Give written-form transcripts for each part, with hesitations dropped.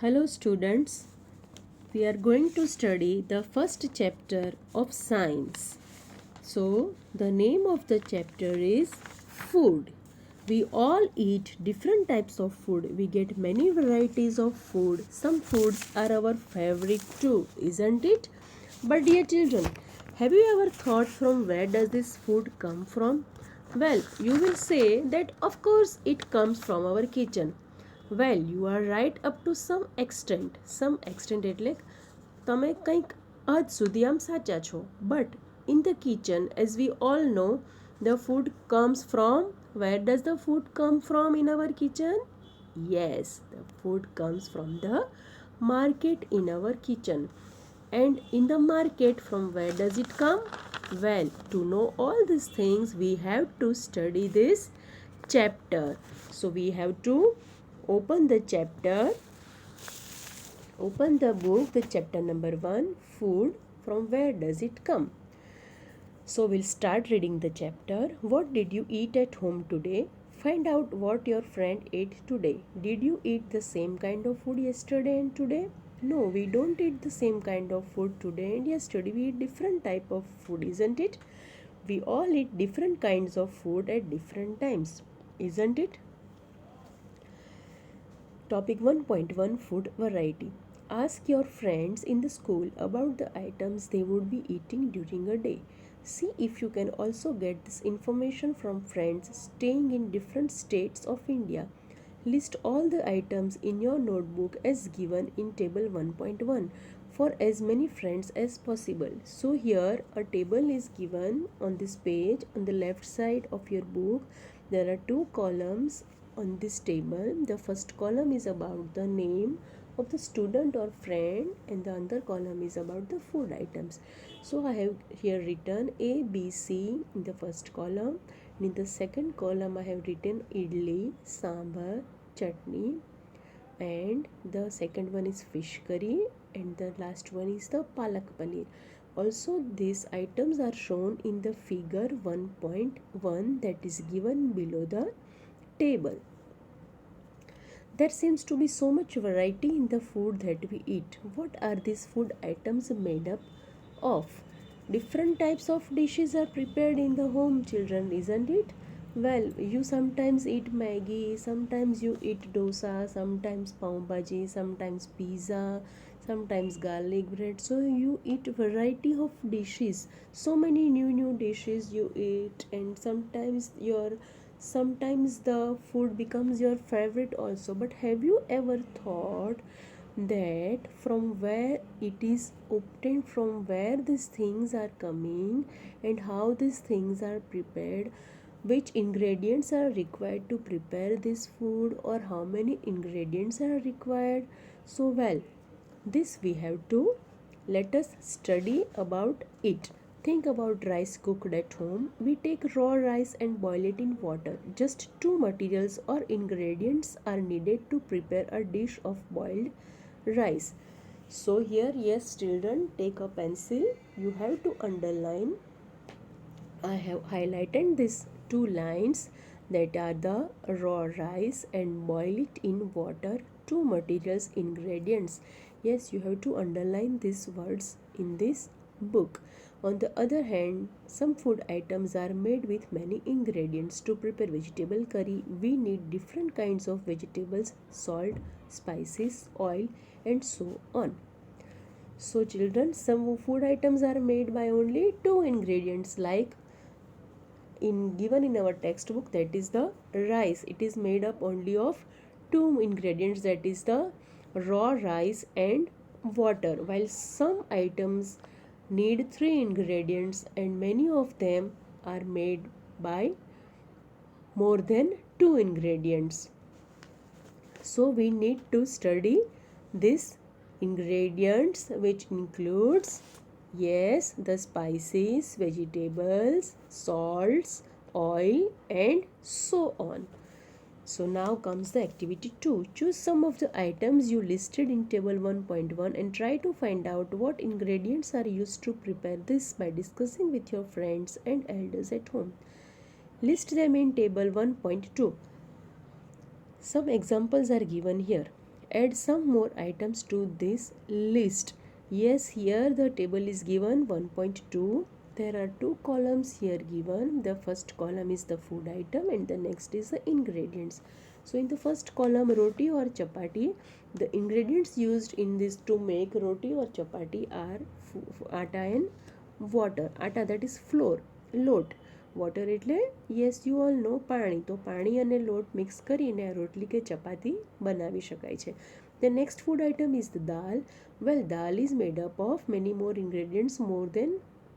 Hello students, we are going to study the first chapter of science. So the name of the chapter is food. We all eat different types of food. We get many varieties of food. Some foods are our favorite too, isn't it? But dear children, have you ever thought from where does this food come from? Well, you will say that of course it comes from our kitchen. Well, you are right up to some extent. Some extent એટલે તમે કંઈક હદ સુધી આમ સાચા છો. But in the kitchen, as we all know, the food comes from, where does the food come from in our kitchen? Yes, the food comes from the market in our kitchen. And in the market, from where does it come? Well, to know all these things, we have to study this chapter. So we have to open the chapter, open the book, the chapter number 1, food, from where does it come? So we'll start reading the chapter. What did you eat at home today? Find out what your friend ate today. Did you eat the same kind of food yesterday and today? No, we don't eat the same kind of food today and yesterday. We eat different type of food, isn't it? We all eat different kinds of food at different times, isn't it? Topic 1.1, Food Variety. Ask your friends in the school about the items they would be eating during a day. See if you can also get this information from friends staying in different states of India. List all the items in your notebook as given in table 1.1 for as many friends as possible. So here a table is given on this page. On the left side of your book there are two columns on this table. The first column is about the name of the student or friend and the other column is about the food items. So I have here written A, B, C in the first column, and in the second column I have written idli, sambar, chutney, and the second one is fish curry and the last one is the palak paneer. Also these items are shown in the figure 1.1 that is given below the table. There seems to be so much variety in the food that we eat. What are these food items made up of? Different types of dishes are prepared in the home, children, isn't it? Well, you sometimes eat Maggi, sometimes you eat dosa, sometimes pav bhaji, sometimes pizza, sometimes garlic bread. So you eat variety of dishes. So many new dishes you eat, and sometimes the food becomes your favorite also. But have you ever thought that from where it is obtained, from where these things are coming and how these things are prepared, which ingredients are required to prepare this food, or how many ingredients are required? So well, this we have to let us study about it. Think about rice cooked at home. We take raw rice and boil it in water. Just two materials or ingredients are needed to prepare a dish of boiled rice. So here, yes children, take a pencil. You have to underline. I have highlighted these two lines that are the raw rice and boil it in water. Two materials, ingredients. Yes, you have to underline these words in this book. On the other hand, some food items are made with many ingredients. To prepare vegetable curry, we need different kinds of vegetables, salt, spices, oil, and so on. So children, some food items are made by only two ingredients, like given in our textbook, that is the rice. It is made up only of two ingredients, that is the raw rice and water, while some items need three ingredients and many of them are made by more than two ingredients. So we need to study these ingredients, which includes, yes, the spices, vegetables, salts, oil, and so on. So now comes the activity 2. Choose some of the items you listed in table 1.1 and try to find out what ingredients are used to prepare this by discussing with your friends and elders at home. List them in table 1.2. Some examples are given here. add some more items to this list. Yes, here the table is given 1.2. There are two columns here given. The first column is the food item and the next is the ingredients. So in the first column, roti or chapati, the ingredients used in this to make roti or chapati are atta and water. Atta, that is flour, lot. Water એટલે yes you all know પાણી. તો પાણી અને લોટ mix કરીને આ રોટલી કે ચપાતી બનાવી શકાય છે. The next food item is the dal. Well, dal is made up of many more ingredients, more than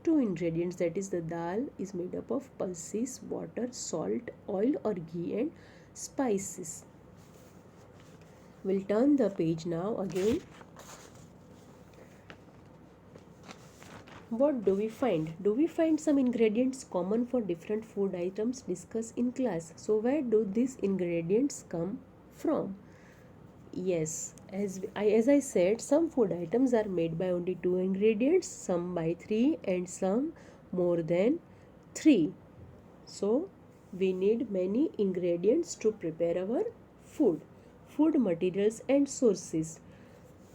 two ingredients. That is, the dal is made up of pulses, water, salt, oil or ghee and spices. We'll turn the page now again. What do we find? Do we find some ingredients common for different food items discussed in class? So where do these ingredients come from? Yes, as I said, some food items are made by only two ingredients, some by three and some more than three. So we need many ingredients to prepare our food. Food materials and sources.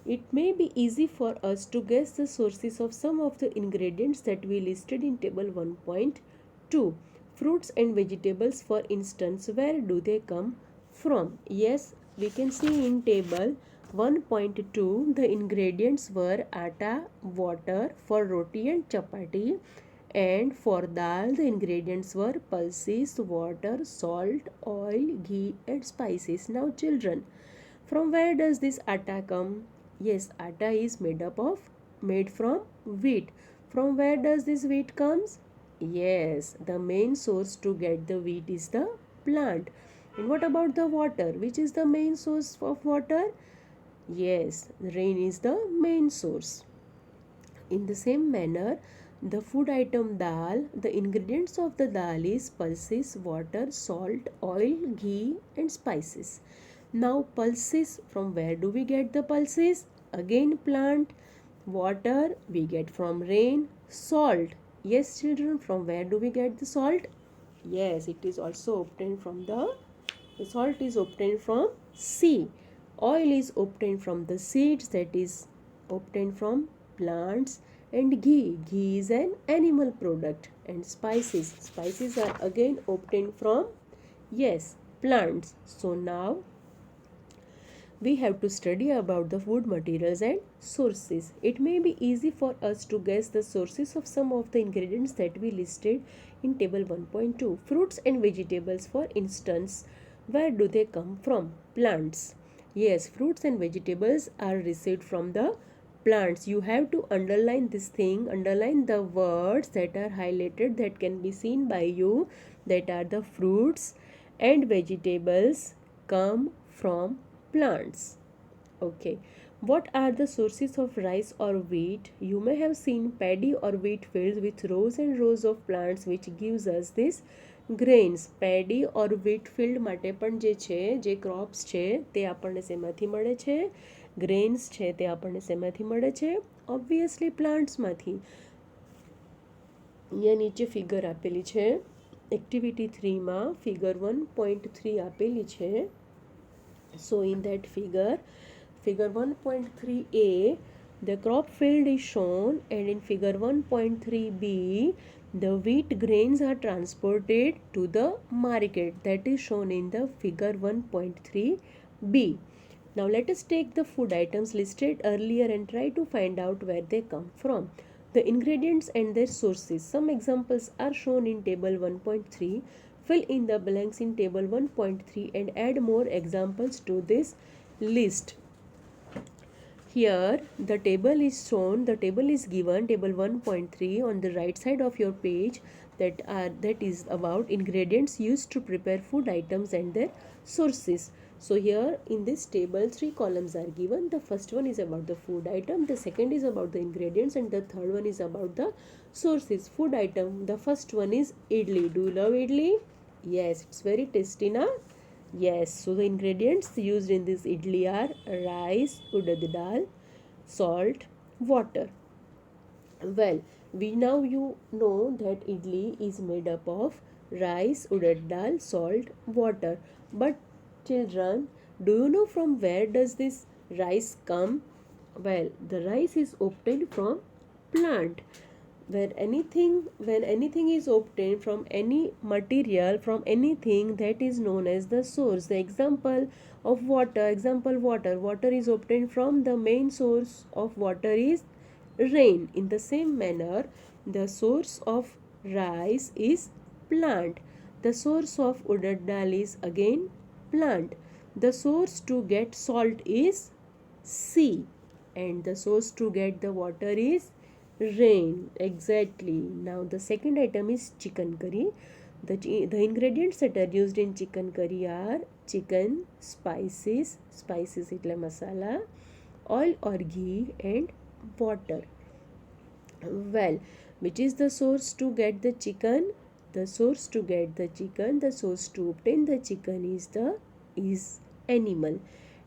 It may be easy for us to guess the sources of some of the ingredients that we listed in table 1.2. Fruits and vegetables, for instance, where do they come from? Yes, we can see in table 1.2 the ingredients were atta, water for roti and chapati, and for dal the ingredients were pulses, water, salt, oil, ghee and spices. Now children, from where does this atta come? Yes, atta is made from wheat. From where does this wheat comes? Yes, the main source to get the wheat is the plant. And what about the water? Which is the main source of water? Yes, rain is the main source. In the same manner, the food item dal, the ingredients of the dal is pulses, water, salt, oil, ghee and spices. Now pulses, from where do we get the pulses? Again plant. Water we get from rain. Salt, yes children, from where do we get the salt? Yes, it is also obtained from the salt is obtained from sea. Oil is obtained from the seeds, that is obtained from plants. And ghee is an animal product. And spices are again obtained from, yes, plants. So now we have to study about the food materials and sources. It may be easy for us to guess the sources of some of the ingredients that we listed in table 1.2. Fruits and vegetables, for instance, where do they come from? Plants. Yes, fruits and vegetables are received from the plants. You have to underline this thing, underline the words that are highlighted that can be seen by you, that are the fruits and vegetables come from plants. Okay, what are the sources of rice or wheat? You may have seen paddy or wheat fields with rows and rows of plants which gives us this grains. Paddy or wheat field માટે પણ જે છે, જે crops છે તે આપણને શેમાંથી મળે છે? ગ્રેન્સ છે તે આપણને શેમાંથી મળે છે? ઓબ્વિયસલી પ્લાન્ટ્સમાંથી. અહીંયા નીચે ફિગર આપેલી છે એક્ટિવિટી 3માં ફિગર 1.3 આપેલી છે. So in that figure 1.3a, the crop field is shown, and in figure 1.3b, the wheat grains are transported to the market, that is shown in the figure 1.3b. Now let us take the food items listed earlier and try to find out where they come from. The ingredients and their sources. Some examples are shown in table 1.3. Fill in the blanks in table 1.3 and add more examples to this list. Here the table is shown, the table is given, table 1.3 on the right side of your page, that is about ingredients used to prepare food items and their sources. So here in this table 3 columns are given. The first one is about the food item, the second is about the ingredients, and the third one is about the sources. Food item, the first one is idli. Do you love idli? Yes, it's very tasty, na? Yes, so the ingredients used in this idli are rice, urad dal, salt, water. Well, you know that idli is made up of rice, urad dal, salt, water. But children, do you know from where does this rice come? Well, the rice is obtained from plant. When anything is obtained from any material, from anything, that is known as the source. The example of water is obtained from the main source of water is rain. In the same manner, the source of rice is plant. The source of urad dal is again plant. The source to get salt is sea, and the source to get the water is rain. Exactly. Now the second item is chicken curry. The ingredients that are used in chicken curry are chicken, spices એટલે masala, oil or ghee, and water. Well, which is the source to get the chicken? The source to get the chicken, the source to obtain the chicken is animal,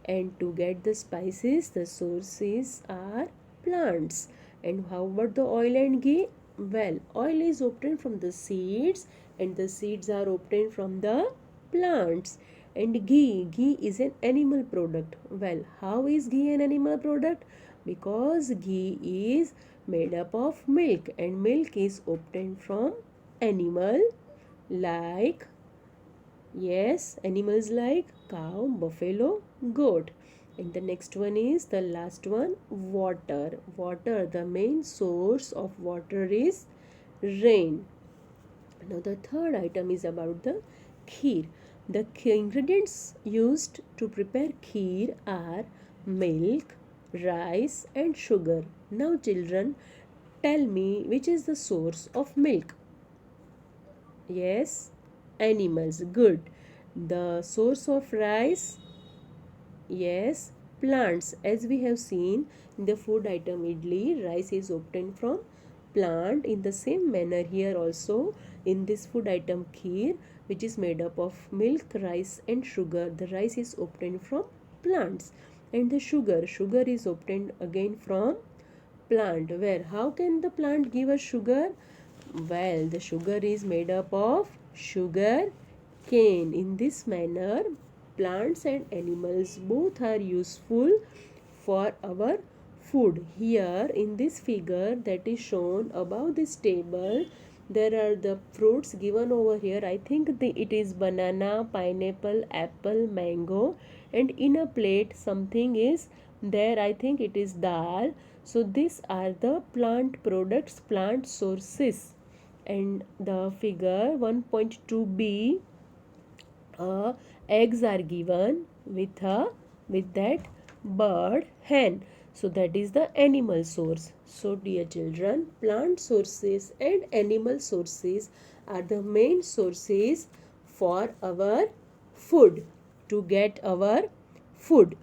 and to get the spices, the sources are plants. And how about the oil and ghee? Well, oil is obtained from the seeds, and the seeds are obtained from the plants. And ghee is an animal product. Well, how is ghee an animal product? Because ghee is made up of milk, and milk is obtained from animal like, yes, animals like cow, buffalo, goat. And the next one is the last one, water. The main source of water is rain. Now the third item is about the kheer. The ingredients used to prepare kheer are milk, rice, and sugar. Now children, tell me which is the source of milk? Yes, animals. Good. The source of rice? Yes, plants. As we have seen in the food item idli, rice is obtained from plant. In the same manner here also, in this food item kheer, which is made up of milk, rice, and sugar, the rice is obtained from plants. And the sugar is obtained again from plant. Where? How can the plant give us sugar? Well, the sugar is made up of sugar cane. In this manner, plants and animals both are useful for our food. Here in this figure that is shown above this table, there are the fruits given over here. I think it is banana, pineapple, apple, mango, and in a plate something is there. I think it is dal. So these are the plant products, plant sources. And the figure 1.2b, eggs are given with that bird hen. So that is the animal source. So dear children, plant sources and animal sources are the main sources for our food, to get our food.